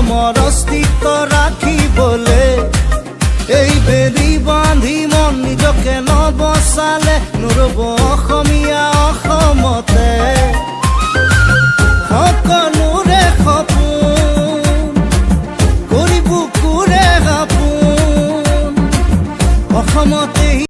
অসমৰ অস্তিত্ব ৰাখিবলে এই বেদী বান্ধি মন নিজকে নবচালে নুৰব অসমীয়া অসমতে সকলোৰে সপোন কৰি বুকুৰে সপোন অসমত